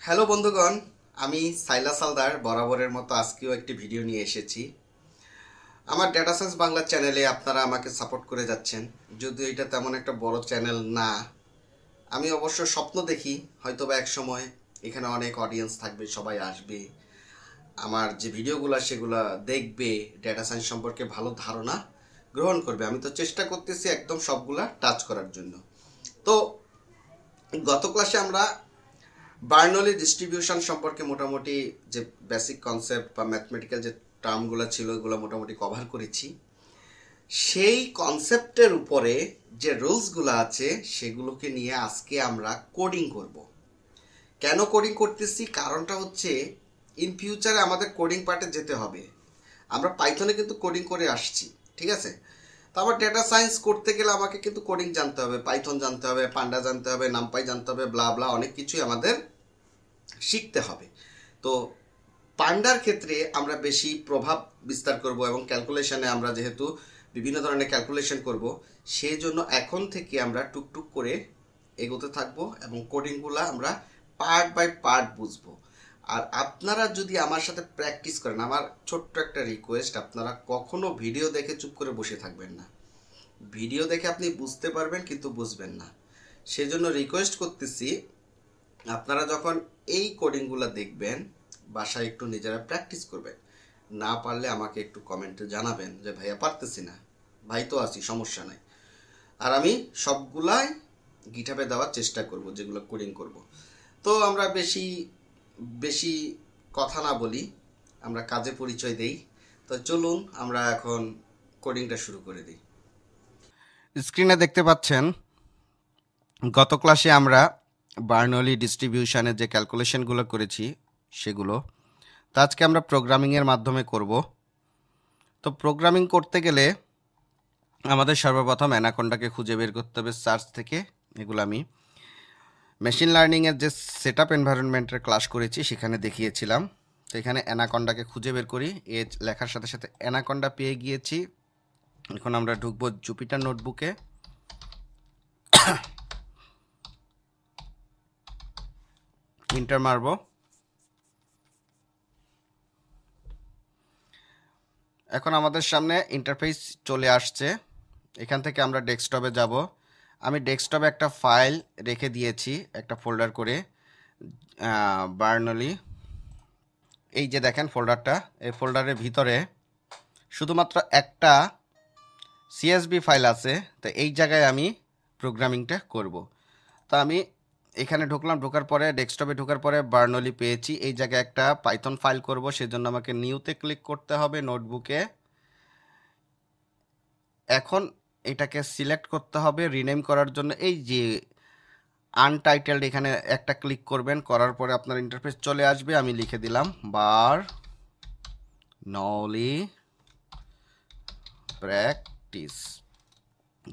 Hello বন্ধুগণ, আমি সাইলা সালদার বরাবরের মতো আজকেও একটি ভিডিও নিয়ে এসেছি। আমার ডেটা সায়েন্স বাংলা চ্যানেলে আপনারা আমাকে সাপোর্ট করে যাচ্ছেন, যদিও এটা তেমন একটা বড় চ্যানেল না। আমি অবশ্য স্বপ্ন দেখি হয়তোবা এক সময় এখানে অনেক অডিয়েন্স থাকবে, সবাই আসবে, আমার যে ভিডিওগুলো সেগুলো দেখবে, ডেটা সায়েন্স সম্পর্কে ভালো ধারণা গ্রহণ করবে। আমি তো চেষ্টা করতেছি একদম সবগুলা টাচ করার জন্য। তো গত ক্লাসে আমরা বার্নলি ডিস্ট্রিবিউশন সম্পর্কে মোটামুটি যে বেসিক কনসেপ্ট বা ম্যাথমেটিক্যাল যে টার্মগুলো ছিল ওগুলো মোটামুটি কভার করেছি। সেই কনসেপ্টের উপরে যে রুলসগুলো আছে সেগুলোকে নিয়ে আজকে আমরা কোডিং করব। কেন কোডিং করতেছি? কারণটা হচ্ছে ইন ফিউচারে আমাদের কোডিং পার্টে যেতে হবে। আমরা পাইথনে কিন্তু কোডিং করে আসছি, ঠিক আছে? তো আবার ডেটা সায়েন্স করতে গেলে আমাকে কিন্তু কোডিং জানতে হবে, পাইথন জানতে হবে, পান্ডা জানতে হবে, নামপাই জানতে হবে, ব্লা ব্লা অনেক কিছুই আমাদের শিখতে হবে। তো পান্ডার ক্ষেত্রে আমরা বেশি প্রভাব বিস্তার করব এবং ক্যালকুলেশনে আমরা যেহেতু বিভিন্ন ধরনের ক্যালকুলেশন করব, সেই জন্য এখন থেকে আমরা টুকটুক করে এগোতে থাকবো এবং কোডিংগুলো আমরা পার্ট বাই পার্ট বুঝবো। আর আপনারা যদি আমার সাথে প্র্যাকটিস করেন, আমার ছোট্ট একটা রিকোয়েস্ট, আপনারা কখনো ভিডিও দেখে চুপ করে বসে থাকবেন না। ভিডিও দেখে আপনি বুঝতে পারবেন কিন্তু বুঝবেন না। সেজন্য রিকোয়েস্ট করতেছি, আপনারা যখন এই কোডিংগুলো দেখবেন বাসায় একটু নিজেরা প্র্যাকটিস করবেন। না পারলে আমাকে একটু কমেন্টে জানাবেন যে ভাইয়া পারতেছি না, ভাই তো আছি, সমস্যা নাই। আর আমি সবগুলাই গিটহাবে দেওয়ার চেষ্টা করব যেগুলো কোডিং করব। তো আমরা বেশি বেশি কথা না বলি, আমরা কাজে পরিচয় দেই। তো চলুন আমরা এখন কোডিংটা শুরু করে দিই। স্ক্রিনে দেখতে পাচ্ছেন গত ক্লাসে আমরা বার্নলি ডিস্ট্রিবিউশনের যে ক্যালকুলেশনগুলো করেছি সেগুলো। তো আজকে আমরা প্রোগ্রামিংয়ের মাধ্যমে করব। তো প্রোগ্রামিং করতে গেলে আমাদের সর্বপ্রথম অ্যানাকোন্ডাকে খুঁজে বের করতে হবে সার্চ থেকে। এগুলো আমি মেশিন লার্নিংয়ের যে সেট আপ এনভায়রনমেন্টের ক্লাস করেছি সেখানে দেখিয়েছিলাম। তো এখানে অ্যানাকোন্ডাকে খুঁজে বের করি, এ লেখার সাথে সাথে অ্যানাকোন্ডা পেয়ে গিয়েছি। এখন আমরা ঢুকবো জুপিটার নোটবুকে। ইন্টার মারব। এখন আমাদের সামনে ইন্টারফেস চলে আসছে। এখান থেকে আমরা ডেস্কটপে যাব। আমি ডেস্কটপে একটা ফাইল রেখে দিয়েছি একটা ফোল্ডার করে, বার্নলি। এই যে দেখেন ফোল্ডারটা, এই ফোল্ডারের ভিতরে শুধুমাত্র একটা সিএসবি ফাইল আছে। তো এই জায়গায় আমি প্রোগ্রামিংটা করব। তো আমি এখানে ঢুকলাম, ঢোকার পরে ডেস্কটপে ঢোকার পরে বার্নলি পেয়েছি। এই জায়গায় একটা পাইথন ফাইল করব, সেজন্য আমাকে নিউতে ক্লিক করতে হবে নোটবুকে। এখন এটাকে সিলেক্ট করতে হবে রিনেম করার জন্য। এই যে আনটাইটেলড এখানে একটা ক্লিক করবেন, করার পরে আপনার ইন্টারফেস চলে আসবে। আমি লিখে দিলাম বার্নলি প্র্যাকটিস।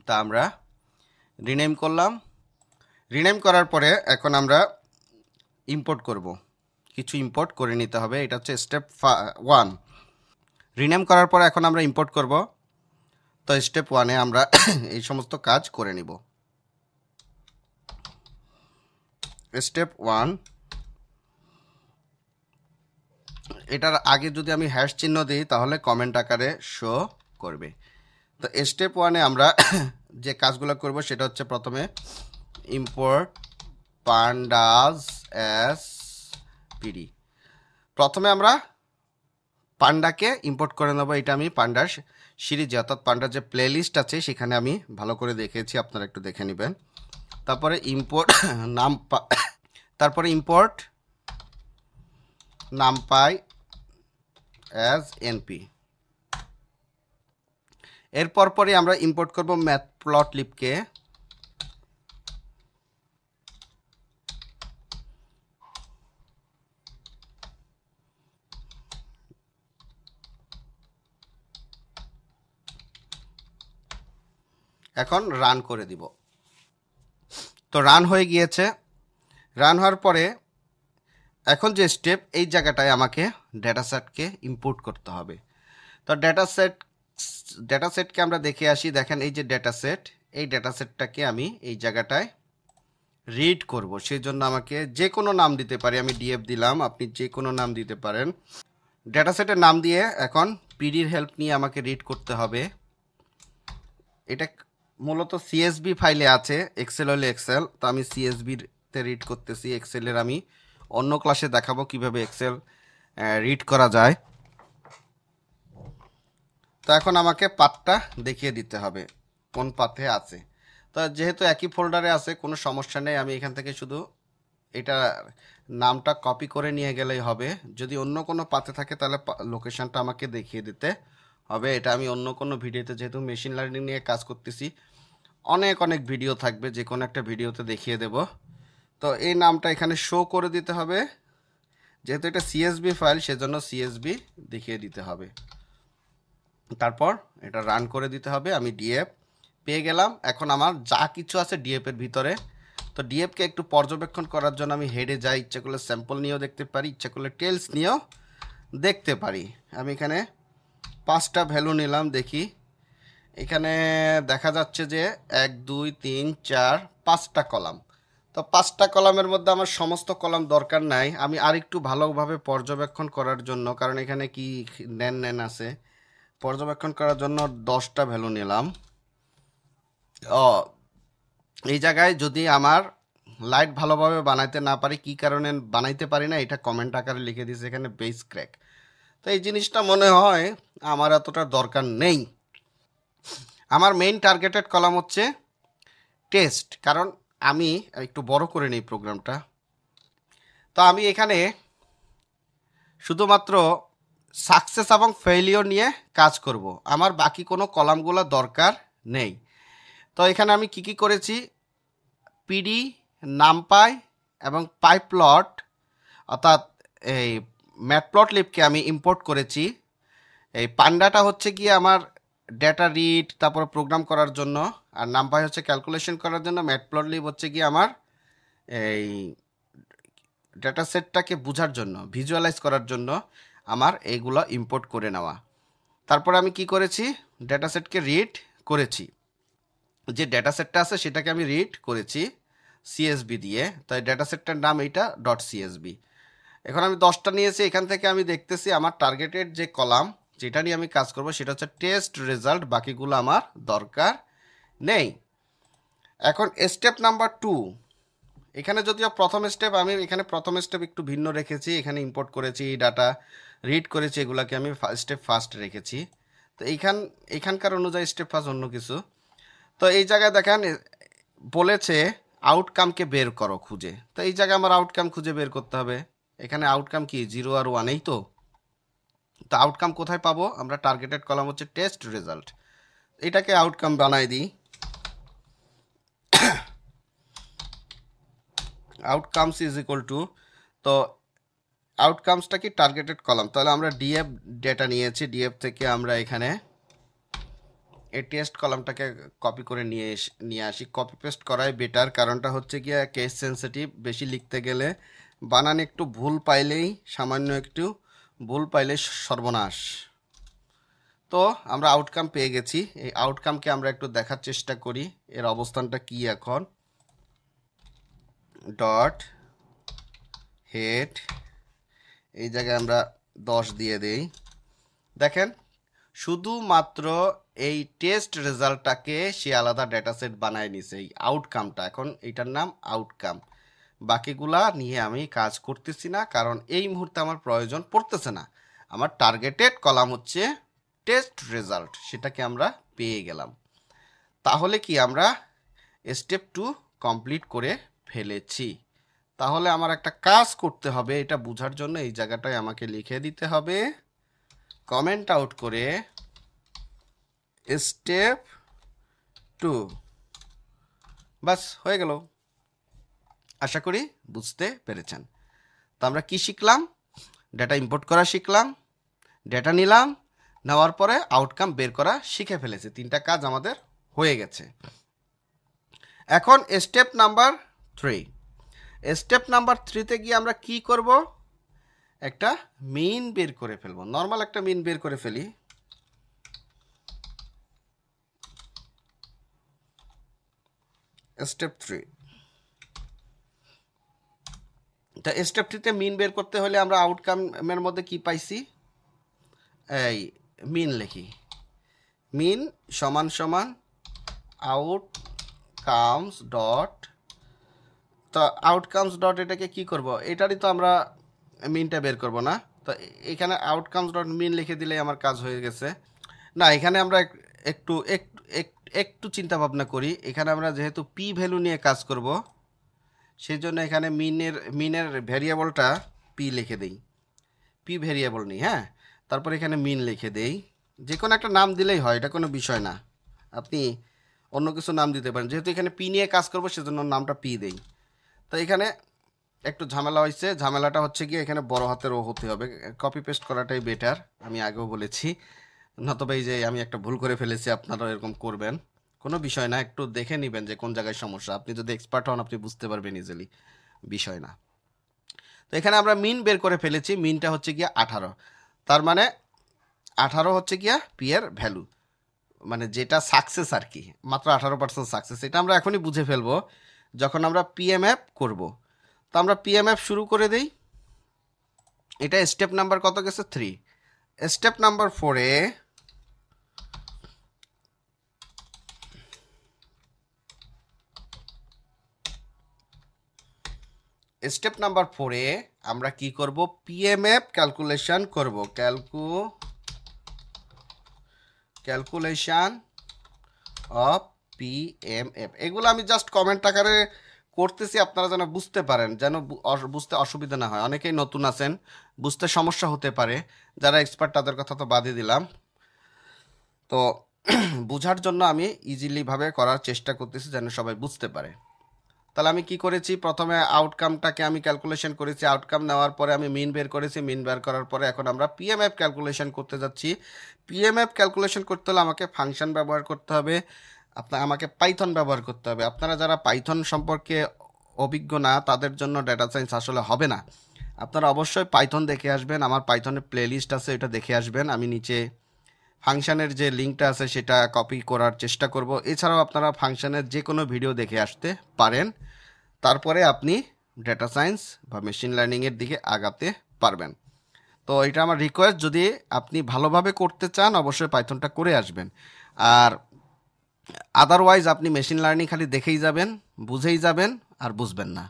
তা আমরা রিনেম করলাম। রিনেম করার পরে এখন আমরা ইম্পোর্ট করব, কিছু ইম্পোর্ট করে নিতে হবে। এটা হচ্ছে স্টেপ 1। রিনেম করার পর এখন আমরা ইম্পোর্ট করব। তো স্টেপ 1-এ আমরা এই সমস্ত কাজ করে নিব। স্টেপ 1, এটার আগে যদি আমি হ্যাশ চিহ্ন দিই তাহলে কমেন্ট আকারে শো করবে। তো স্টেপ 1-এ আমরা যে কাজগুলো করব সেটা হচ্ছে প্রথমে ইম্পোর্ট পান্ডাস এস পিডি। প্রথমে আমরা পান্ডাকে ইম্পোর্ট করে নেব। এটা আমি পান্ডার সিরিজে অর্থাৎ পান্ডার যে প্লেলিস্ট আছে সেখানে আমি ভালো করে দেখেছি, আপনারা একটু দেখে নেবেন। তারপরে import import numpy as NP. এরপর পরে আমরা ইম্পোর্ট করব ম্যাটপ্লটলিবকে। এখন রান করে দিব। তো রান হয়ে গিয়েছে। রান হওয়ার পরে এখন যে স্টেপ, এই জায়গাটায় আমাকে ডেটাসেটকে ইম্পোর্ট করতে হবে। তো ডেটাসেটকে আমরা দেখে আসি। দেখেন এই যে ডেটাসেট, এই ডেটাসেটটাকে আমি এই জায়গাটায় রিড করব, সেই জন্য আমাকে যে কোনো নাম দিতে পারি। আমি ডিএফ দিলাম, আপনি যে কোনো নাম দিতে পারেন। ডেটাসেটের নাম দিয়ে এখন পিডির হেল্প নিয়ে আমাকে রিড করতে হবে। এটা মূলত সিএসবি ফাইলে আছে, এক্সেল হলে এক্সেল, তো আমি সিএসবিতে রিড করতেছি। এক্সেলের আমি অন্য ক্লাসে দেখাবো কিভাবে এক্সেল রিড করা যায়। তো এখন আমাকে পাথটা দেখিয়ে দিতে হবে কোন পাথে আছে। তো যেহেতু একই ফোল্ডারে আছে কোনো সমস্যা নেই, আমি এখান থেকে শুধু এটা নামটা কপি করে নিয়ে গেলেই হবে। যদি অন্য কোনো পাথে থাকে তাহলে লোকেশনটা আমাকে দেখিয়ে দিতে হবে। এটা আমি অন্য কোনো ভিডিওতে, যেহেতু মেশিন লার্নিং নিয়ে কাজ করতেছি, অনেক অনেক ভিডিও থাকবে, যে কোনো একটা ভিডিওতে দেখিয়ে দেব। তো এই নামটা এখানে শো করে দিতে হবে, যেহেতু এটা সিএসবি ফাইল সেজন্য সিএসবি দেখিয়ে দিতে হবে। তারপর এটা রান করে দিতে হবে। আমি ডিএফ পেয়ে গেলাম। এখন আমার যা কিছু আছে ডিএফের ভিতরে, তো ডিএফকে একটু পর্যবেক্ষণ করার জন্য আমি হেডে যাই, ইচ্ছা করলে স্যাম্পল নিয়েও দেখতে পারি, ইচ্ছা করলে টেলস নিয়েও দেখতে পারি। আমি এখানে 5টা ভ্যালু নিলাম, দেখি এখানে দেখা যাচ্ছে যে 1 2 3 4 5টা কলাম। তো 5টা কলামের মধ্যে আমার সমস্ত কলাম দরকার নাই, আমি আরেকটু ভালোভাবে পর্যবেক্ষণ করার জন্য, কারণ এখানে কি নেন আছে, পর্যবেক্ষণ করার জন্য 10টা ভ্যালু নিলাম। এই জায়গায় যদি আমার লাইট ভালোভাবে বানাইতে না পারি, কি কারণে বানাইতে পারি না এটা কমেন্ট আকারে লিখে দিয়েছে এখানে, বেস ক্র্যাক। তো এই জিনিসটা মনে হয় আমার এতটা দরকার নেই। আমার মেইন টার্গেটেড কলাম হচ্ছে টেস্ট, কারণ আমি একটু বড় করে নিই প্রোগ্রামটা। তো আমি এখানে শুধুমাত্র সাকসেস এবং ফেইলিওর নিয়ে কাজ করব, আমার বাকি কোনো কলামগুলো দরকার নেই। তো এখানে আমি কি করেছি, পিডি, নামপাই এবং পাইপ্লট, অর্থাৎ এই ম্যাটপ্লটলিবকে আমি ইম্পোর্ট করেছি। এই পান্ডাটা হচ্ছে গিয়ে আমার ডেটা রিড তারপরে প্রোগ্রাম করার জন্য, আর নামপাই হচ্ছে ক্যালকুলেশন করার জন্য, ম্যাটপ্লটলিব হচ্ছে গিয়ে আমার এই ডেটা সেটটাকে বোঝার জন্য, ভিজুয়ালাইজ করার জন্য আমার এইগুলো ইম্পোর্ট করে নেওয়া। তারপর আমি কি করেছি, ডেটা সেটকে রিড করেছি, যে ডেটা সেটটা আছে সেটাকে আমি রিড করেছি সিএসবি দিয়ে, তাই ডেটা সেটটার নাম এইটা ডট সিএসবি। এখন আমি 10টা নিয়েছি, এখান থেকে আমি দেখতেছি আমার টার্গেটেড যে কলাম যেটা নিয়ে আমি কাজ করব সেটা হচ্ছে টেস্ট রেজাল্ট, বাকিগুলো আমার দরকার নেই। এখন স্টেপ নাম্বার 2, এখানে যদিও প্রথম স্টেপ, আমি এখানে প্রথম স্টেপ একটু ভিন্ন রেখেছি, এখানে ইম্পোর্ট করেছি ডাটা, রিড করেছি, এগুলাকে আমি স্টেপ ফার্স্ট রেখেছি। তো এখানকার অনুযায়ী স্টেপ ফার্স্ট অন্য কিছু। তো এই জায়গায় দেখেন বলেছে আউটকামকে বের করো খুঁজে, তো এই জায়গায় আমার আউটকাম খুঁজে বের করতে হবে। এখানে আউটকাম কি 0 আর 1, তো আউটকাম কোথায় পাবো, আমরা টার্গেটেড কলাম হচ্ছে টেস্ট রেজাল্ট, এটাকে আউটকাম বানাই দিই। আউটকামস ইজ ইকুয়াল টু, তো আউটকামসটা কি টার্গেটেড কলাম, তাহলে আমরা ডিএফ ডেটা নিয়েছি, ডিএফ থেকে আমরা এখানে এই টেস্ট কলামটাকে কপি করে নিয়ে আসি। কপি পেস্ট করাই বেটার, কারণটা হচ্ছে গিয়ে কেস সেন্সিটিভ, বেশি লিখতে গেলে বানান একটু ভুল পাইলেই, সামান্য একটু ভুল পাইলে সর্বনাশ। তো আমরা আউটকাম পেয়ে গেছি, এই আউটকামকে আমরা একটু দেখার চেষ্টা করি এর অবস্থানটা কি। এখন ডট হেড, এই জায়গায় আমরা 10 দিয়ে দেই। দেখেন শুধুমাত্র এই টেস্ট রেজাল্টটাকে সে আলাদা ডেটা সেট বানায় নিছে, এই আউটকামটা, এখন এটার নাম আউটকাম। বাকিগুলা নিয়ে আমি কাজ করতেছি না, কারণ এই মুহূর্তে আমার প্রয়োজন পড়তেছে না। আমার টার্গেটেড কলাম হচ্ছে টেস্ট রেজাল্ট, সেটাকে আমরা পেয়ে গেলাম। তাহলে কি আমরা স্টেপ 2 কমপ্লিট করে ফেলেছি। তাহলে আমার একটা কাজ করতে হবে, এটা বোঝার জন্য এই জায়গাটায় আমাকে লিখে দিতে হবে কমেন্ট আউট করে স্টেপ 2, বাস হয়ে গেল। আশা করি বুঝতে পেরেছেন। তো আমরা কি শিখলাম, ডেটা ইম্পোর্ট করা শিখলাম, ডেটা নিলাম, নেওয়ার পরে আউটকাম বের করা শিখে ফেলেছি, 3টা কাজ আমাদের হয়ে গেছে। এখন স্টেপ নাম্বার 3, স্টেপ নাম্বার 3তে গিয়ে আমরা কি করব, একটা মিন বের করে ফেলবো, নর্মাল একটা মিন বের করে ফেলি। স্টেপ 3, তো স্টেপ 3 তে মিন বের করতে হলে আমরা আউটকামের মধ্যে কি পাইছি, এই মিন লিখি, মিন সমান সমান আউটকামস ডট, তো আউটকামস ডট এটাকে কি করব, এটারই তো আমরা মিনটা বের করব না, তো এখানে আউটকামস ডট মিন লিখে দিলে আমার কাজ হয়ে গেছে। না, এখানে আমরা একটু একটু একটু চিন্তা ভাবনা করি। এখানে আমরা যেহেতু পি ভ্যালু নিয়ে কাজ করব, সেই জন্য এখানে মিনের ভ্যারিয়েবলটা পি লিখে দেই, পি ভ্যারিয়েবল নিই, হ্যাঁ। তারপর এখানে মিন লিখে দেই, যে কোনো একটা নাম দিলেই হয়, এটা কোনো বিষয় না, আপনি অন্য কিছু নাম দিতে পারেন। যেহেতু এখানে পি নিয়ে কাজ করবো সেজন্য নামটা পি দেই। তো এখানে একটু ঝামেলা হয়েছে, ঝামেলাটা হচ্ছে গিয়ে এখানে বড় হাতের ও হতে হবে, কপি পেস্ট করাটাই বেটার, আমি আগেও বলেছি। নতবা এই যে আমি একটা ভুল করে ফেলেছি, আপনারাও এরকম করবেন, কোনো বিষয় না, একটু দেখে নেবেন যে কোন জায়গায় সমস্যা। আপনি যদি এক্সপার্ট হন আপনি বুঝতে পারবেন ইজিলি, বিষয় না। তো এখানে আমরা মিন বের করে ফেলেছি, মিনটা হচ্ছে গিয়া 18, তার মানে 18 হচ্ছে গিয়া পি এর ভ্যালু, মানে যেটা সাকসেস আর কি, মাত্র 18% সাকসেস। এটা আমরা এখনই বুঝে ফেলবো যখন আমরা পিএমএফ করব। তো আমরা পিএমএফ শুরু করে দেই। এটা স্টেপ নাম্বার কত গেছে, 3। স্টেপ নাম্বার 4-এ স্টেপ নাম্বার 4-এ আমরা কি করব, পিএমএফ ক্যালকুলেশন করব, ক্যালকুলেশন অফ পিএমএফ। এগুলো আমি জাস্ট কমেন্ট আকারে করতেছি, আপনারা যেন বুঝতে পারেন, যেন বুঝতে অসুবিধা না হয়। অনেকেই নতুন আছেন, বুঝতে সমস্যা হতে পারে, যারা এক্সপার্ট তাদের কথা তো বাদই দিলাম। তো বোঝার জন্য আমি ইজিলিভাবে করার চেষ্টা করতেছি যেন সবাই বুঝতে পারে। তাহলে আমি কি করেছি, প্রথমে আউটকামটাকে আমি ক্যালকুলেশন করেছি, আউটকাম নেওয়ার পরে আমি মিন বের করেছি, মিন বের করার পরে এখন আমরা পিএমএফ ক্যালকুলেশন করতে যাচ্ছি। পিএমএফ ক্যালকুলেশন করতে হলে আমাকে ফাংশন ব্যবহার করতে হবে, আমাকে পাইথন ব্যবহার করতে হবে। আপনারা যারা পাইথন সম্পর্কে অভিজ্ঞ না তাদের জন্য ডেটা সায়েন্স আসলে হবে না। আপনারা অবশ্যই পাইথন দেখে আসবেন, আমার পাইথনের প্লেলিস্ট আছে, এটা দেখে আসবেন। আমি নিচে ফাংশনের যে লিঙ্কটা আছে সেটা কপি করার চেষ্টা করব। এছাড়াও আপনারা ফাংশনের যে কোনো ভিডিও দেখে আসতে পারেন, তারপরে আপনি ডেটা সায়েন্স বা মেশিন লার্নিংয়ের দিকে আগাতে পারবেন। তো এটা আমার রিকোয়েস্ট, যদি আপনি ভালোভাবে করতে চান অবশ্যই পাইথনটা করে আসবেন, আর আদারওয়াইজ আপনি মেশিন লার্নিং খালি দেখেই যাবেন, বুঝেই যাবেন, আর বুঝবেন না।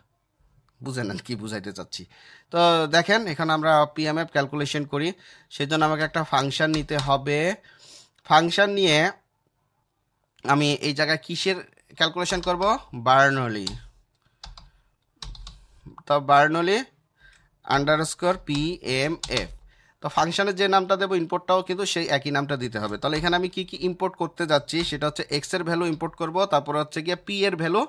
বুঝেন না কি বুঝাইতে চাচ্ছি? তো দেখেন, এখানে আমরা পিএমএফ ক্যালকুলেশন করি, সেই জন্য আমাকে একটা ফাংশন নিতে হবে। ফাংশন নিয়ে আমি এই জায়গায় কিসের ক্যালকুলেশন করব, বার্নলি। তো বার্নলি আন্ডারস্কোর পিএমএফ। তো ফাংশনের যে নামটা দেবো ইম্পোর্টটাও কিন্তু সেই একই নামটা দিতে হবে। তাহলে এখানে আমি কি কি ইম্পোর্ট করতে যাচ্ছি, সেটা হচ্ছে এক্স এর ভ্যালু ইম্পোর্ট করব, তারপরে হচ্ছে গিয়ে পি এর ভ্যালু।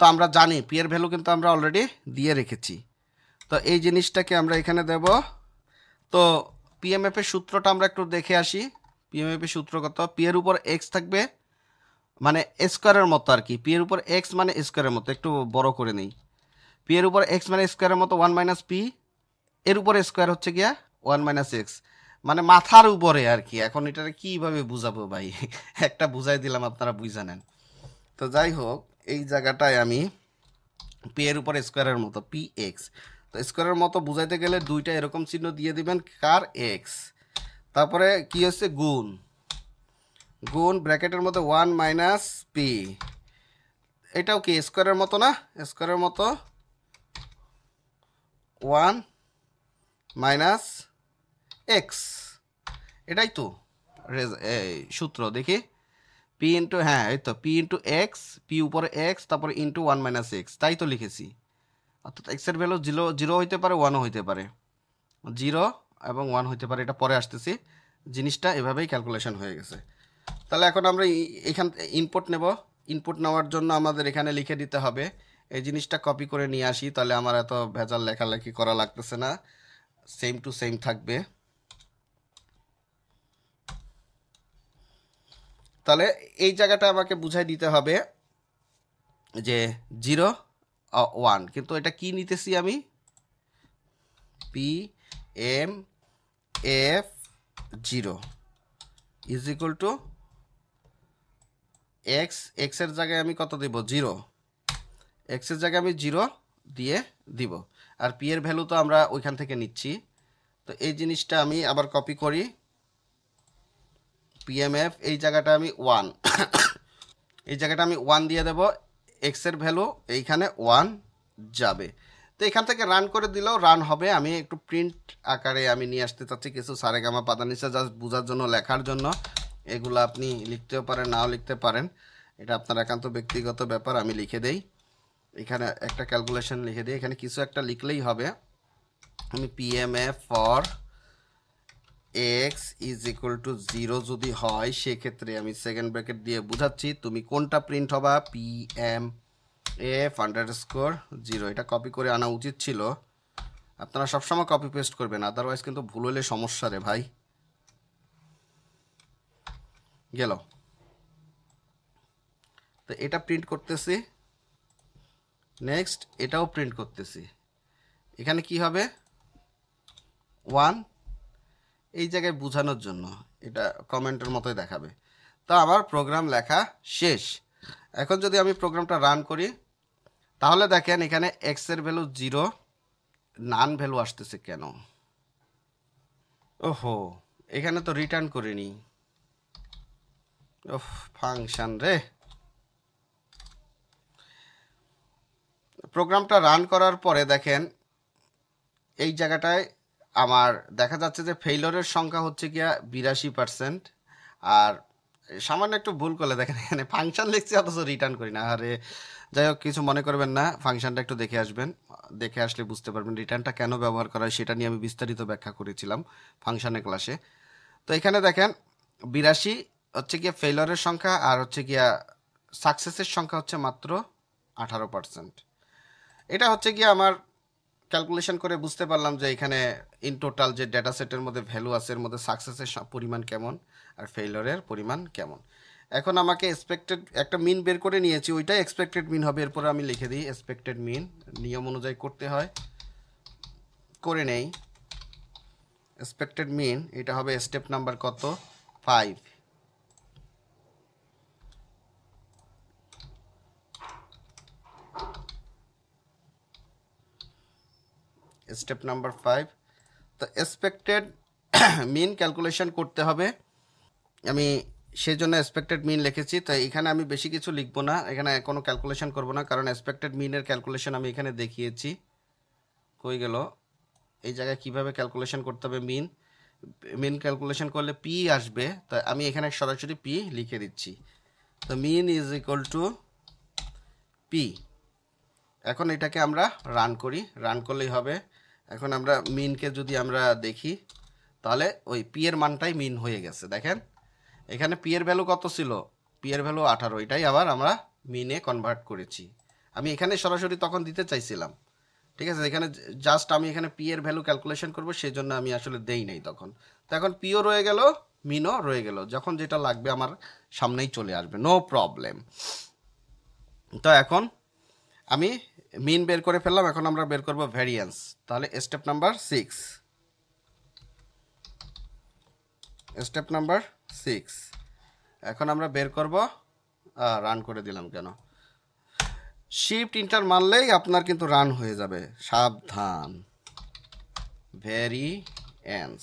তো আমরা জানি পি এর ভ্যালু কিন্তু আমরা অলরেডি দিয়ে রেখেছি, তো এই জিনিসটাকে আমরা এখানে দেব। তো পিএমএফ এর সূত্রটা আমরা একটু দেখে আসি। পিএমএফ এর সূত্র কত, পি এর উপর এক্স থাকবে, মানে স্কোয়ারের মতো আর কি, পি এর উপর এক্স মানে স্কোয়ারের মতো, একটু বড় করে নেই। পি এর উপর এক্স মানে স্কোয়ারের মতো, 1 মাইনাস পি এর উপরে স্কোয়ার হচ্ছে গিয়া 1 মাইনাস এক্স, মানে মাথার উপরে আর কি। এখন এটাকে কীভাবে বুঝাবো ভাই, একটা বুঝাই দিলাম, আপনারা বুঝা নেন। তো যাই হোক, এই জায়গাটায় আমি পি এর উপরে স্কোয়ারের মতো পি এক্স, তো স্কোয়ারের মতো বুঝাইতে গেলে দুইটা এরকম চিহ্ন দিয়ে দিবেন, কার এক্স, তারপরে কি হচ্ছে গুণ, গুণ ব্র্যাকেটের মধ্যে 1 মাইনাস পি, এটাও কি স্কোয়ারের মতো না, স্কোয়ারের মতো 1 মাইনাস এক্স, এটাই তো সূত্র। দেখি পি ইন্টু, হ্যাঁ এই তো পি ইন্টু এক্স, পি উপরে এক্স, তারপরে ইন্টু 1 মাইনাস এক্স, তাই তো লিখেছি। অর্থাৎ এক্সের ভ্যালু জিরো হইতে পারে, 1ও হইতে পারে, 0 এবং 1 হইতে পারে, এটা পরে আসতেছি। জিনিসটা এভাবেই ক্যালকুলেশন হয়ে গেছে। তাহলে এখন আমরা এখান ইনপুট নেব, ইনপুট নেওয়ার জন্য আমাদের এখানে লিখে দিতে হবে। এই জিনিসটা কপি করে নিয়ে আসি, তাহলে আমার এত ভেজাল লেখালেখি করা লাগতেছে না, সেম টু সেম থাকবে। তাহলে এই জায়গাটা আমাকে বুঝাই দিতে হবে যে 0 1, কিন্তু এটা কি নিতেছি আমি, P M F 0 is equal to X, এক্সের জায়গায় আমি কত দেব, 0, এক্সের জায়গায় আমি 0 দিয়ে দিব। আর পি এর ভ্যালু তো আমরা ওইখান থেকে নিচ্ছি। তো এই জিনিসটা আমি আবার কপি করি, পিএমএফ এই জায়গাটা আমি 1 এই জায়গাটা আমি 1 দিয়ে দেব, এক্সের ভ্যালু এইখানে 1 যাবে। তো এখান থেকে রান করে দিলেও রান হবে। আমি একটু প্রিন্ট আকারে আমি নিয়ে আসতে চাচ্ছি কিছু সারেগামা পাদানিসা, জাস্ট বোঝার জন্য, লেখার জন্য। এগুলো আপনি লিখতেও পারেন, নাও লিখতে পারেন, এটা আপনার একান্ত ব্যক্তিগত ব্যাপার। আমি লিখে দেই, এখানে একটা ক্যালকুলেশন লিখে দিই, এখানে কিছু একটা লিখলেই হবে। আমি PMF for x is equal two 0 যদি হয়, সেক্ষেত্রে আমি সেকেন্ড ব্র্যাকেট দিয়ে বুঝাচ্ছি তুমি কোনটা প্রিন্ট হবা, PMF_0। এটা কপি করে আনা উচিত ছিল, আপনারা সবসময় কপি পেস্ট করবেন, আদারওয়াইজ কিন্তু ভুল হলে সমস্যা রে ভাই। গেল, তো এটা প্রিন্ট করতেছি, নেক্সট এটাও প্রিন্ট করতেছি। এখানে কি হবে 1, এই জায়গায় বোঝানোর জন্য, এটা কমেন্টের মতোই দেখাবে। তো আমার প্রোগ্রাম লেখা শেষ। এখন যদি আমি প্রোগ্রামটা রান করি, তাহলে দেখেন এখানে এক্স এর ভ্যালু 0, নান ভ্যালু আসতেছে কেন? ওহো, এখানে তো রিটার্ন করিনি। ওহ ফাংশন রে। প্রোগ্রামটা রান করার পরে দেখেন এই জায়গাটায় আমার দেখা যাচ্ছে যে ফেইলরের সংখ্যা হচ্ছে গিয়া 82%। আর সামান্য একটু ভুল করলে দেখেন এখানে ফাংশন লিখছি অথচ রিটার্ন করি না। আরে যাই হোক, কিছু মনে করবেন না, ফাংশনটা একটু দেখে আসবেন, দেখে আসলে বুঝতে পারবেন রিটার্নটা কেন ব্যবহার করা হয়, সেটা নিয়ে আমি বিস্তারিত ব্যাখ্যা করেছিলাম ফাংশনের ক্লাসে। তো এখানে দেখেন 82 হচ্ছে গিয়া ফেইলরের সংখ্যা, আর হচ্ছে গিয়া সাকসেসের সংখ্যা হচ্ছে মাত্র 18%। এটা হচ্ছে গিয়া আমার ক্যালকুলেশন করে বুঝতে পারলাম যে এখানে ইন টোটাল যে ডেটা সেটের মধ্যে ভ্যালু আছে, এর মধ্যে সাকসেসের পরিমাণ কেমন আর ফেইলরের পরিমাণ কেমন। এখন আমাকে এক্সপেক্টেড একটা মিন বের করে নিয়েছি, ওইটাই এক্সপেক্টেড মিন হবে। এরপরে আমি লিখে দিই এক্সপেক্টেড মিন, নিয়ম অনুযায়ী করতে হয়, করে নেই। এক্সপেক্টেড মিন এটা হবে স্টেপ নাম্বার কত, 5। Step number 5। তো এক্সপেক্টেড মিন ক্যালকুলেশন করতে হবে, আমি সেই জন্য এক্সপেক্টেড মিন লিখেছি। তাই এখানে আমি বেশি কিছু লিখবো না, এখানে কোনো ক্যালকুলেশন করব না, কারণ এক্সপেক্টেড মিনের ক্যালকুলেশন আমি এখানে দেখিয়েছি। কই গেল, এই জায়গায় কিভাবে ক্যালকুলেশন করতে হবে। মিন ক্যালকুলেশন করলে পি আসবে, তাই আমি এখানে সরাসরি পি লিখে দিচ্ছি। তো mean is equal to P. এখন এটাকে আমরা রান করি, রান করলেই হবে। এখন আমরা মিনকে যদি আমরা দেখি, তাহলে ওই পি এর মানটাই মিন হয়ে গেছে। দেখেন এখানে পি এর ভ্যালু কত ছিল, পি এর ভ্যালু 18, এটাই আবার আমরা মিনে কনভার্ট করেছি। আমি এখানে সরাসরি তখন দিতে চাইছিলাম, ঠিক আছে, এখানে জাস্ট আমি এখানে পি এর ভ্যালু ক্যালকুলেশন করব, সেই জন্য আমি আসলে দেই নাই তখন। তো এখন পিও রয়ে গেল, মিনও রয়ে গেল, যখন যেটা লাগবে আমার সামনেই চলে আসবে, নো প্রবলেম। তো এখন আমি মিন বের করে ফেললাম, এখন আমরা বের করব ভ্যারিয়েন্স। তাহলে স্টেপ নাম্বার 6, স্টেপ নাম্বার 6 এখন আমরা বের করব। রান করে দিলাম কেন, শিফট ইন্টার মারলেই আপনার কিন্তু রান হয়ে যাবে, সাবধান। ভ্যারিয়েন্স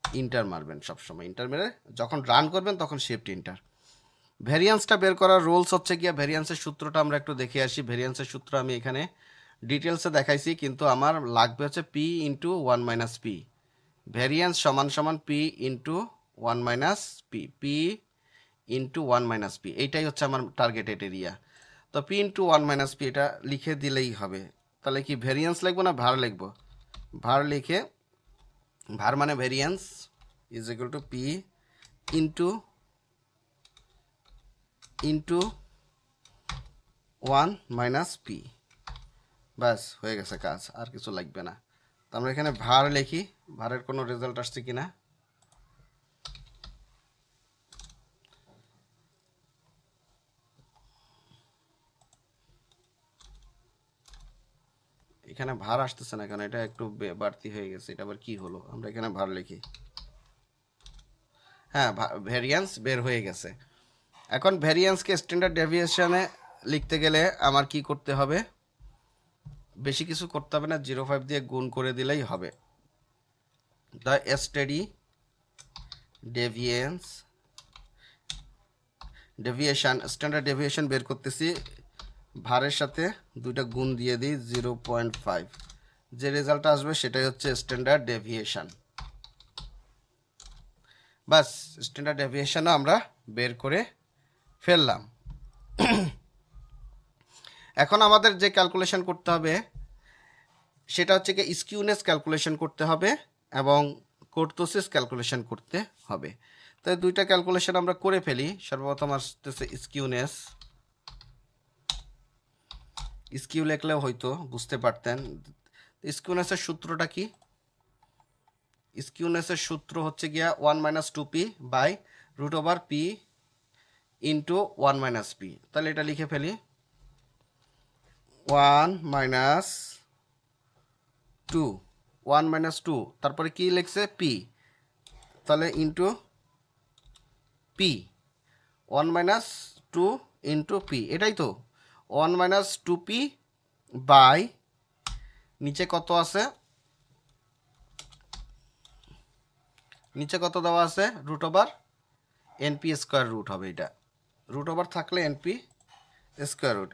ইন্টার মারবেন সবসময়, ইন্টার মেরে যখন রান করবেন তখন শিফট ইন্টার। ভ্যারিয়েন্সটা বের করার রুলস হচ্ছে গিয়া, ভ্যারিয়েন্সের সূত্রটা আমরা একটু দেখে আসি। ভ্যারিয়েন্সের সূত্র আমি এখানে ডিটেলসে দেখাইছি, কিন্তু আমার লাগবে হচ্ছে P into 1 minus P. Variance সমান সমান P into 1 minus P, P into 1 minus P, এইটাই হচ্ছে আমার টার্গেটেড এরিয়া। তো পি ইন্টু 1 মাইনাস পি এটা লিখে দিলেই হবে। তাহলে কি ভ্যারিয়েন্স লিখবো না ভার লিখবো? ভার লিখে, ভার মানে variance is equal to P into 1 minus P, ব্যাস হয়ে গেছে কাজ, আর কিছু লাগবে না। তো আমরা এখানে ভার লিখি, ভারের কোনো রেজাল্ট আসছে কিনা। এখানে ভার আসতেছে না কেন, এটা একটু বাড়তি হয়ে গেছে, এটা আবার কি হলো। আমরা এখানে ভার লিখি, হ্যাঁ ভ্যারিয়েন্স বের হয়ে গেছে। এখন ভ্যারিয়েন্সকে স্ট্যান্ডার্ড ডেভিয়েশনে লিখতে গেলে আমার কি করতে হবে, বেশি কিছু করতে হবে না, 0.5 দিয়ে গুণ করে দিলেই হবে। The steady deviation standard deviation বের করতেছি, ভারের সাথে দুইটা গুণ দিয়ে দিই 0.5, যে রেজাল্ট আসবে সেটাই হচ্ছে স্ট্যান্ডার্ড ডেভিয়েশন। বাস, স্ট্যান্ডার্ড ডেভিয়েশনও আমরা বের করে ফেললাম। এখন আমাদের যে ক্যালকুলেশন করতে হবে সেটা হচ্ছে কি স্কিউনেস ক্যালকুলেশন করতে হবে এবং কর্টোসিস ক্যালকুলেশন করতে হবে। তাই দুইটা ক্যালকুলেশন আমরা করে ফেলি। সর্বপ্রথম আসতেছে স্কিউনেস। স্কিউ লিখলেও হয়তো বুঝতে পারতেন। স্কিউনেসের সূত্রটা কি? স্কিউনেসের সূত্র হচ্ছে গিয়া 1 - 2p by √p into 1 - p। তাহলে এটা লিখে ফেলি 1 - 2, 1 - 2, তারপরে কি লিখছে p, তাহলে ইন্টু p, 1 - 2 ইন্টু p, এটাই তো 1 - 2p বাই নিচে কত আছে, নিচে কত দেওয়া আছে √np স্কোয়ার রুট হবে। এটা রুট ওভার থাকলে np স্কোয়ার রুট,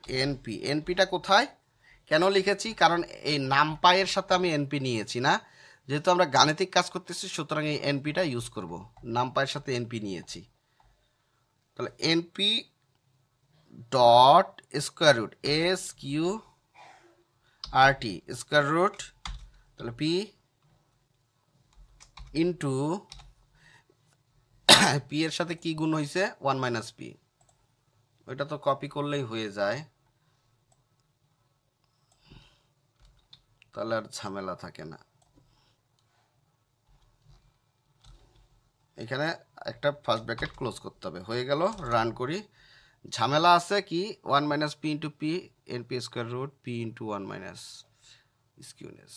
npটা কোথায় কেন লিখেছি? কারণ এই নামপাইয়ের সাথে আমি np নিয়েছি না, যেহেতু আমরা গাণিতিক কাজ করতেছি সুতরাং এই npটা ইউজ করব। নামপাইয়ের সাথে np নিয়েছি, তাহলে np dot square root SQRT square root, তাহলে p ইন্টু p এর সাথে কি গুণ হয়েছে 1 - p, ওইটা তো কপি করলেই হয়ে যায়, তাহলে আর ঝামেলা থাকে না। এখানে একটা ফার্স্ট ব্র্যাকেট ক্লোজ করতে হবে, হয়ে গেল। রান করি। ঝামেলা আছে কি 1 - p into p np square root p into 1 - skewness.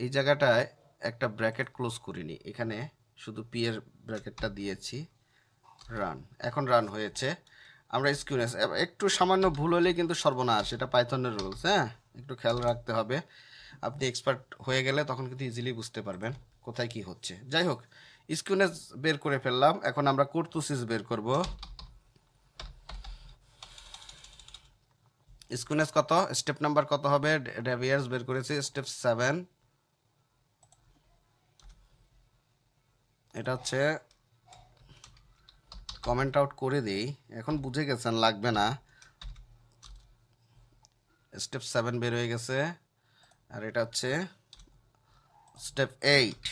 এই জায়গাটায় একটা ব্র্যাকেট ক্লোজ করিনি, এখানে শুধু p এর ব্র্যাকেটটা দিয়েছি। রান, এখন রান হয়েছে। আমরা স্কিউনেস একটু সামান্য ভুল হলেই কিন্তু সর্বনাশ, এটা পাইথনের রুলস, হ্যাঁ একটু খেয়াল রাখতে হবে। আপনি এক্সপার্ট হয়ে গেলে তখন কিন্তু ইজিলি বুঝতে পারবেন কোথায় কি হচ্ছে। যাই হোক, স্কিউনেস বের করে ফেললাম, এখন আমরা কর্টোসিস বের করব। স্কিউনেস কত, স্টেপ নাম্বার কত হবে? ডেভিয়ার্স বের করেছি স্টেপ 7, এটা হচ্ছে কমেন্ট আউট করে দিই, এখন বুঝে গেছেন লাগবে না। স্টেপ 7 বের হয়ে গেছে, আর এটা হচ্ছে স্টেপ 8।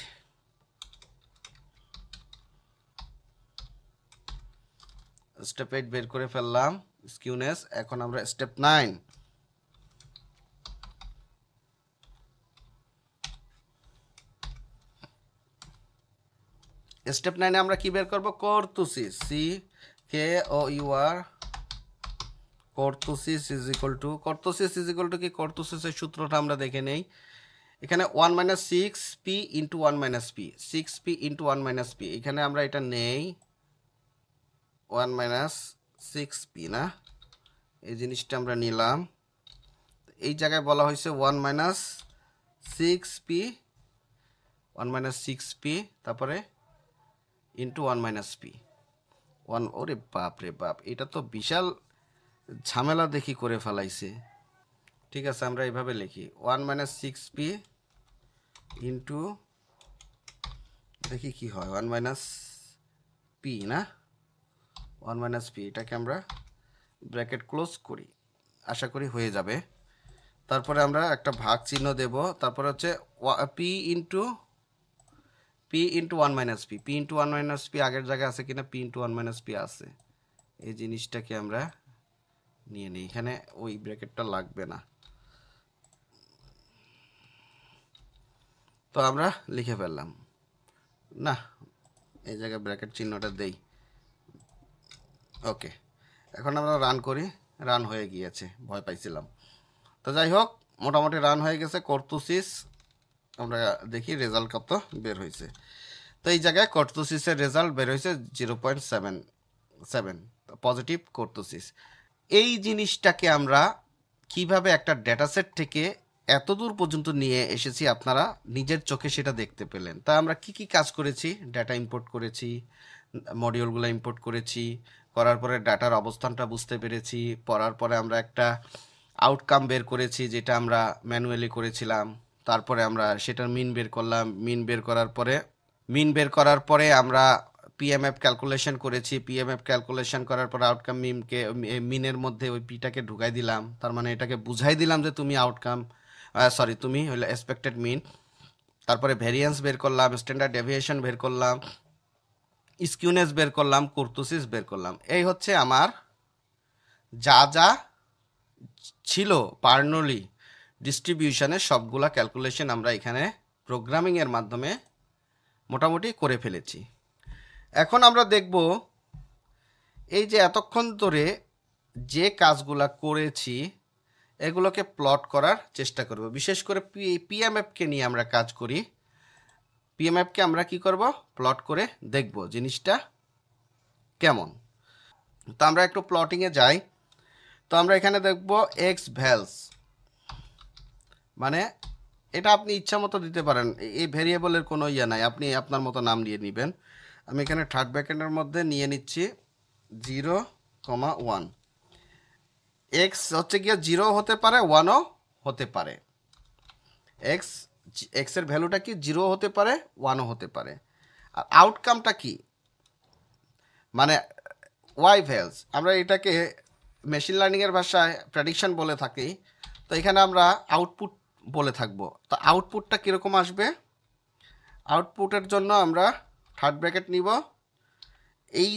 স্টেপ 8 বের করে ফেললাম স্কিউনেস। এখন আমরা স্টেপ 9, স্টেপ 9 আমরা কি বের করব? Kurtosis, CKOUR, kurtosis is equal to, kurtosis is equal to কি? কর্টোসিসের সূত্রটা আমরা দেখে নেই। এখানে 1 - 6p into 1 - p, 6p into 1 - p, এখানে আমরা এটা নেই 1 - 6p না, এই জিনিসটা আমরা নিলাম। এই জায়গায় বলা হয়েছে 1 - 6p, 1 - 6p, তারপরে ইন্টু 1 - p, 1, ওরে বাপ রে বাপ, এটা তো বিশাল ঝামেলা দেখি করে ফেলাইছে। ঠিক আছে, আমরা এইভাবে লিখি 1 - 6p ইন্টু, দেখি কি হয় 1 - p না, 1 - p, এটাকে আমরা ব্র্যাকেট ক্লোজ করি, আশা করি হয়ে যাবে। তারপরে আমরা একটা ভাগ চিহ্ন দেব, তারপরে হচ্ছে p into 1 - p, p into 1 - p আগের জায়গায় আছে কিনা? p ইন্টু 1 - p আছে, এই জিনিসটাকে আমরা নিয়ে নিই, এখানে ওই ব্র্যাকেটটা লাগবে না। তো আমরা লিখে ফেললাম, না এই জায়গায় ব্র্যাকেট চিহ্নটা দেই। ওকে, এখন আমরা রান করি। রান হয়ে গিয়েছে, ভয় পাইছিলাম। তো যাই হোক, মোটামুটি রান হয়ে গেছে। কর্টোসিস আমরা দেখি রেজাল্ট কত বের হয়েছে। তো এই জায়গায় কর্টোসিসের রেজাল্ট বের হয়েছে 0.77 পজিটিভ কর্টোসিস। এই জিনিসটাকে আমরা কিভাবে একটা ডেটাসেট থেকে এত দূর পর্যন্ত নিয়ে এসেছি আপনারা নিজের চোখে সেটা দেখতে পেলেন। তা আমরা কি কি কাজ করেছি, ডেটা ইম্পোর্ট করেছি, মডিউলগুলো ইম্পোর্ট করেছি, করার পরে ডাটার অবস্থানটা বুঝতে পেরেছি, পড়ার পরে আমরা একটা আউটকাম বের করেছি যেটা আমরা ম্যানুয়ালি করেছিলাম, তারপরে আমরা সেটার মিন বের করলাম, মিন বের করার পরে আমরা পিএমএফ ক্যালকুলেশন করেছি, পিএমএফ ক্যালকুলেশন করার পর আউটকাম মিনের মধ্যে ওই পিটাকে ঢুকাই দিলাম, তার মানে এটাকে বুঝাই দিলাম যে তুমি তুমি হলো এক্সপেক্টেড মিন। তারপরে ভ্যারিয়েন্স বের করলাম, স্ট্যান্ডার্ড ডেভিয়েশন বের করলাম, স্কিউনেস বের করলাম, কুর্তোসিস বের করলাম। এই হচ্ছে আমার যা যা ছিল বার্নলি ডিস্ট্রিবিউশনের সবগুলা ক্যালকুলেশন আমরা এখানে প্রোগ্রামিংয়ের মাধ্যমে মোটামুটি করে ফেলেছি। এখন আমরা দেখব এই যে এতক্ষণ ধরে যে কাজগুলা করেছি এগুলোকে প্লট করার চেষ্টা করব। বিশেষ করে পিএমএফকে নিয়ে আমরা কাজ করি। পিএমএফকে আমরা কি করব, প্লট করে দেখব জিনিসটা কেমন। তো আমরা একটু প্লটিংয়ে যাই। তো আমরা এখানে দেখব এক্স ভ্যালস, মানে এটা আপনি ইচ্ছা মতো দিতে পারেন, এই ভেরিয়েবলের কোনো ইয়ে নাই, আপনি আপনার মতো নাম দিয়ে নেবেন। আমি এখানে থার্ড ব্র্যাকেটের মধ্যে নিয়ে নিচ্ছি 0,1। এক্স হচ্ছে গিয়ে 0 হতে পারে, 1ও হতে পারে। এক্সের ভ্যালুটা কি 0 হতে পারে, 1ও হতে পারে। আর আউটকামটা কি, মানে ওয়াই ভ্যালস, আমরা এটাকে মেশিন লার্নিংয়ের ভাষায় প্রেডিকশন বলে থাকি। তো এখানে আমরা আউটপুট বলে থাকবো। তো আউটপুটটা কীরকম আসবে, আউটপুটের জন্য আমরা থার্ড ব্র্যাকেট নিব। এই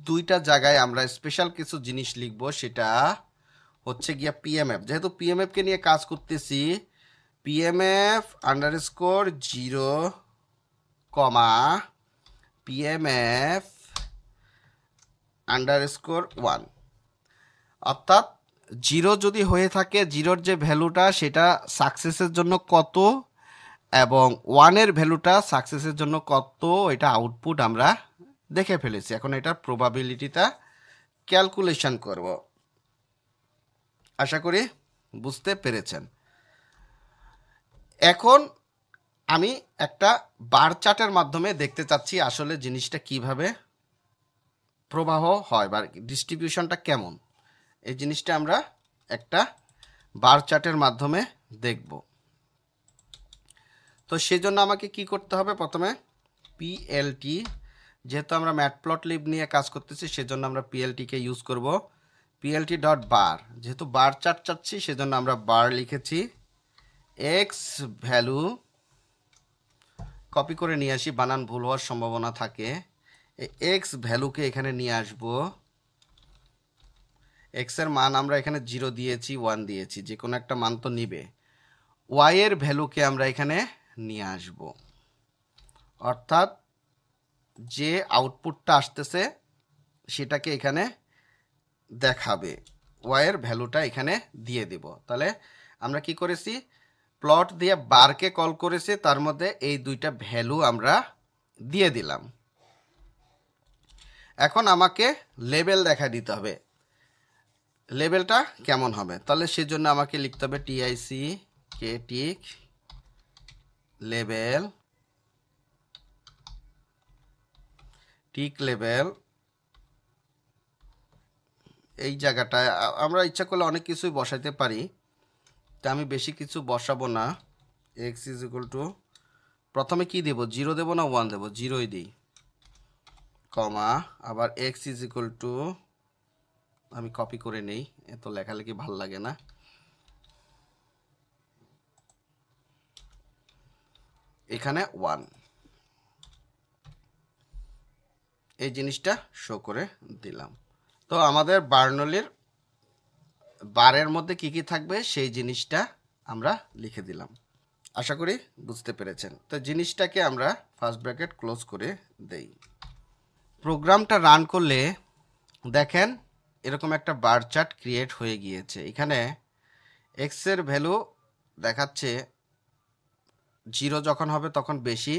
দুইটা জায়গায় আমরা স্পেশাল কিছু জিনিস লিখব, সেটা হচ্ছে গিয়া পিএমএফ। যেহেতু পিএমএফকে নিয়ে কাজ করতেছি, পিএমএফ আন্ডারস্কোর 0, পিএমএফ আন্ডারস্কোর 1। অর্থাৎ 0 যদি হয়ে থাকে, 0-র যে ভ্যালুটা সেটা সাকসেসের জন্য কত, এবং 1-এর ভ্যালুটা সাকসেসের জন্য কত, এটা আউটপুট আমরা দেখে ফেলেছি। এখন এটার প্রবাবিলিটিটা ক্যালকুলেশন করব। আশা করি বুঝতে পেরেছেন। এখন আমি একটা বার চার্টের মাধ্যমে দেখতে চাচ্ছি আসলে জিনিসটা কিভাবে প্রবাহ হয় বা ডিস্ট্রিবিউশনটা কেমন। এই জিনিসটা আমরা একটা বার চার্টের মাধ্যমে দেখব। তো সেজন্য আমাকে কি করতে হবে, প্রথমে পিএলটি, যেহেতু আমরা ম্যাটপ্লটলিব নিয়ে কাজ করতেছি সেজন্য আমরা পিএলটিকে ইউজ করব। পিএলটি ডট বার, যেহেতু বার চার্ট চাচ্ছি সেজন্য আমরা বার লিখেছি। এক্স ভ্যালু কপি করে নিয়ে আসি, বানান ভুল হওয়ার সম্ভাবনা থাকে। এক্স ভ্যালুকে এখানে নিয়ে আসব। এক্সের মান আমরা এখানে 0 দিয়েছি, 1 দিয়েছি, যে কোনো একটা মান তো নিবে। ওয়াইয়ের ভ্যালুকে আমরা এখানে নিয়ে আসব, অর্থাৎ যে আউটপুটটা আসতেছে সেটাকে এখানে দেখাবে, ওয়াইয়ের ভ্যালুটা এখানে দিয়ে দেব। তাহলে আমরা কি করেছি, প্লট দিয়ে বারকে কল করেছি, তার মধ্যে এই দুইটা ভ্যালু আমরা দিয়ে দিলাম। এখন আমাকে লেবেল দেখা দিতে হবে, লেবেলটা কেমন হবে। তাহলে সেজন্য আমাকে লিখতে হবে টিআইসি কেটিক লেবেল, টিক লেবেল। এই জায়গাটায় আমরা ইচ্ছা করলে অনেক কিছুই বসাইতে পারি, তা আমি বেশি কিছু বসাবো না। এক্স ইজ ইকুয়াল টু, প্রথমে কি দেব, 0 দেবো না 1 দেবো, 0ই দিই, কমা, আবার এক্স ইজ ইকুয়াল টু, আমি কপি করে নেই, এত লেখালেখি ভাল লাগে না, এখানে 1। এই জিনিসটা শো করে দিলাম। তো আমাদের বার্নলির বারের মধ্যে কি কি থাকবে সেই জিনিসটা আমরা লিখে দিলাম। আশা করি বুঝতে পেরেছেন। তো জিনিসটাকে আমরা ফার্স্ট ব্র্যাকেট ক্লোজ করে দেই। প্রোগ্রামটা রান করলে দেখেন এরকম একটা বার চার্ট ক্রিয়েট হয়ে গিয়েছে। এখানে এক্সের ভ্যালু দেখাচ্ছে 0 যখন হবে তখন বেশি,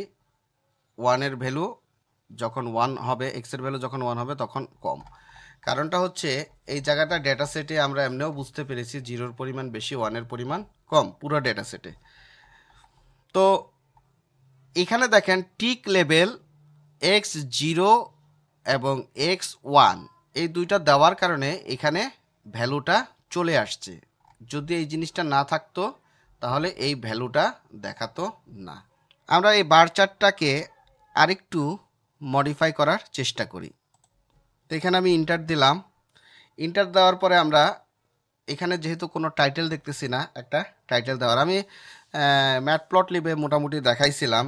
1-এর ভ্যালু যখন 1 হবে, এক্সের ভ্যালু যখন 1 হবে তখন কম। কারণটা হচ্ছে এই জায়গাটা ডেটা সেটে আমরা এমনিও বুঝতে পেরেছি 0-র পরিমাণ বেশি, 1-এর পরিমাণ কম পুরো ডেটা সেটে। তো এখানে দেখেন টিক লেভেল x0 এবং x1 এই দুইটা দেওয়ার কারণে এখানে ভ্যালুটা চলে আসছে। যদি এই জিনিসটা না থাকতো তাহলে এই ভ্যালুটা দেখাতো না। আমরা এই বার চার্টটাকে আরেকটু মডিফাই করার চেষ্টা করি। তো এখানে আমি ইন্টার দিলাম। ইন্টার দেওয়ার পরে আমরা এখানে যেহেতু কোনো টাইটেল দেখতেছি না, একটা টাইটেল দেওয়ার আমি ম্যাটপ্লটলিবে মোটামুটি দেখাইছিলাম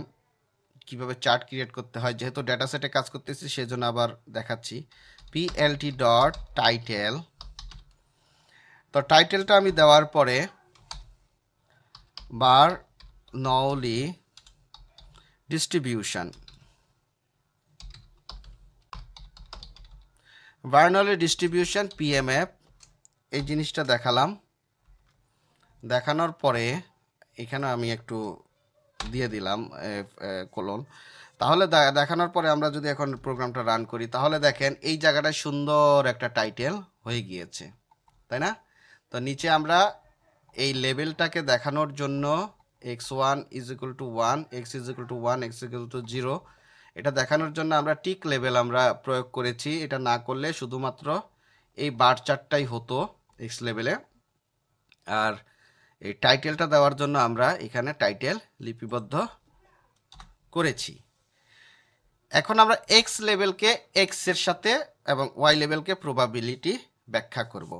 কিভাবে চার্ট ক্রিয়েট করতে হয়। যেহেতু ডেটা সেটে কাজ করতেছি সেজন্য আবার দেখাচ্ছি। plt.title। তো টাইটেলটা আমি দেওয়ার পরে Bernoulli distribution, Bernoulli distribution PMF এই জিনিসটা দেখালাম। দেখানোর পরে এখানে আমি একটু দিয়ে দিলাম কোলন। তাহলে দেখানোর পরে আমরা যদি এখন প্রোগ্রামটা রান করি তাহলে দেখেন এই জায়গাটায় সুন্দর একটা টাইটেল হয়ে গিয়েছে, তাই না? তো নিচে আমরা এই লেভেলটাকে দেখানোর জন্য x1 = 1, x = 1, x = 0 এটা দেখানোর জন্য আমরা টিক লেভেল আমরা প্রয়োগ করেছি। এটা না করলে শুধুমাত্র এই বার চার্টটাই হতো x লেভেলে। আর এই টাইটেলটা দেওয়ার জন্য আমরা এখানে টাইটেল লিপিবদ্ধ করেছি। এখন আমরা x লেভেলকে x এর সাথে এবং y লেভেলকে প্রবাবিলিটি ব্যাখ্যা করব।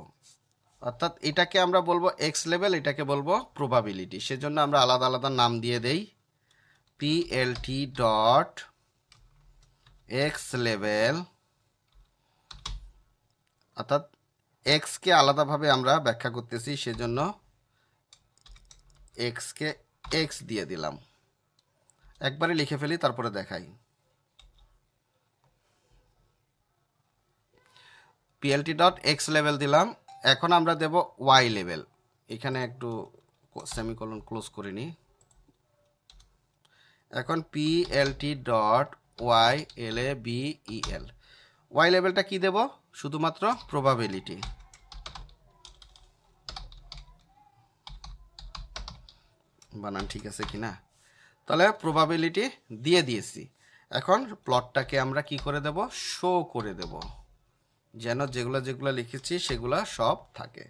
অর্থাৎ এটাকে আমরা বলবো x লেভেল, এটাকে বলবো প্রবাবিলিটি। সেজন্য আমরা আলাদা আলাদা নাম দিয়ে দেই। plt.x লেভেল, অর্থাৎ x কে আলাদাভাবে আমরা ব্যাখ্যা করতেছি সেজন্য x কে x দিয়ে দিলাম। একবারে লিখে ফেলি তারপরে দেখাই। plt.x লেভেল দিলাম। এখন আমরা দেব y লেভেল। এখানে একটু সেমিকোলন ক্লোজ করে নিই। এখন plt.y label, y লেভেলটা কি দেব? শুধুমাত্র প্রবাবিলিটি। বানান ঠিক আছে কিনা? তাহলে প্রবাবিলিটি দিয়ে দিয়েছি। এখন প্লটটাকে আমরা কি করে দেব? শো করে দেব, যেন যেগুলো যেগুলো লিখেছি সেগুলো সব থাকে।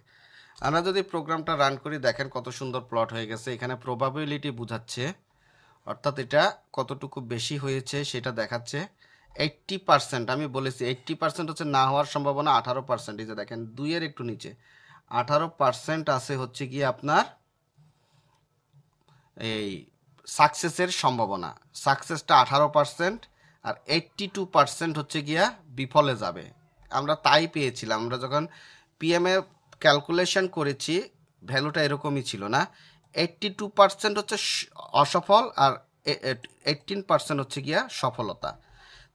আমরা যদি প্রোগ্রামটা রান করি দেখেন কত সুন্দর প্লট হয়ে গেছে। এখানে প্রবাবিলিটি বোঝাচ্ছে, অর্থাৎ এটা কতটুকু বেশি হয়েছে সেটা দেখাচ্ছে। 80%, আমি বলেছি 80% হচ্ছে না হওয়ার সম্ভাবনা, 18%। এই যে দেখেন 2-এর একটু নিচে 18% আছে হচ্ছে গিয়ে আপনার এই সাকসেসের সম্ভাবনা। সাকসেসটা 18% আর 82% হচ্ছে গিয়া বিফলে যাবে। আমরা তাই পেয়েছিলাম। আমরা যখন পিএমএ ক্যালকুলেশন করেছি ভ্যালুটা এরকমই ছিল না। 82% হচ্ছে অসফল আর 18% হচ্ছে গিয়া সফলতা।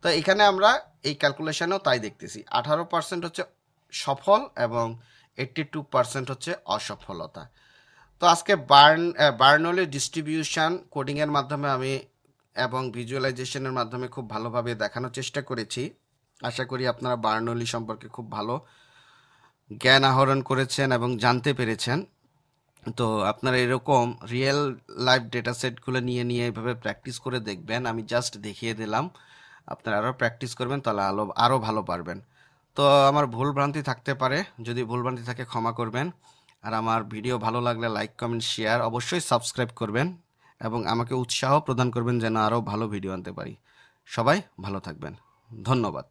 তো এখানে আমরা এই ক্যালকুলেশনেও তাই দেখতেছি, 18% হচ্ছে সফল এবং 82% হচ্ছে অসফলতা। তো আজকে বার্নৌলি ডিস্ট্রিবিউশন কোডিংয়ের মাধ্যমে আমি এবং ভিজুয়ালাইজেশনের মাধ্যমে খুব ভালোভাবে দেখানোর চেষ্টা করেছি। আশা করি আপনারা বার্নৌলি সম্পর্কে খুব ভালো জ্ঞান আহরণ করেছেন এবং জানতে পেরেছেন। তো আপনারা এরকম রিয়েল লাইফ ডেটা সেটগুলো নিয়ে নিয়ে এভাবে প্র্যাকটিস করে দেখবেন। আমি জাস্ট দেখিয়ে দিলাম, আপনারা আরও প্র্যাকটিস করবেন তাহলে আরও ভালো পারবেন। তো আমার ভুলভ্রান্তি থাকতে পারে, যদি ভুলভ্রান্তি থাকে ক্ষমা করবেন। আর আমার ভিডিও ভালো লাগলে লাইক, কমেন্ট, শেয়ার, অবশ্যই সাবস্ক্রাইব করবেন এবং আমাকে উৎসাহ প্রদান করবেন যেন আরও ভালো ভিডিও আনতে পারি। সবাই ভালো থাকবেন, ধন্যবাদ।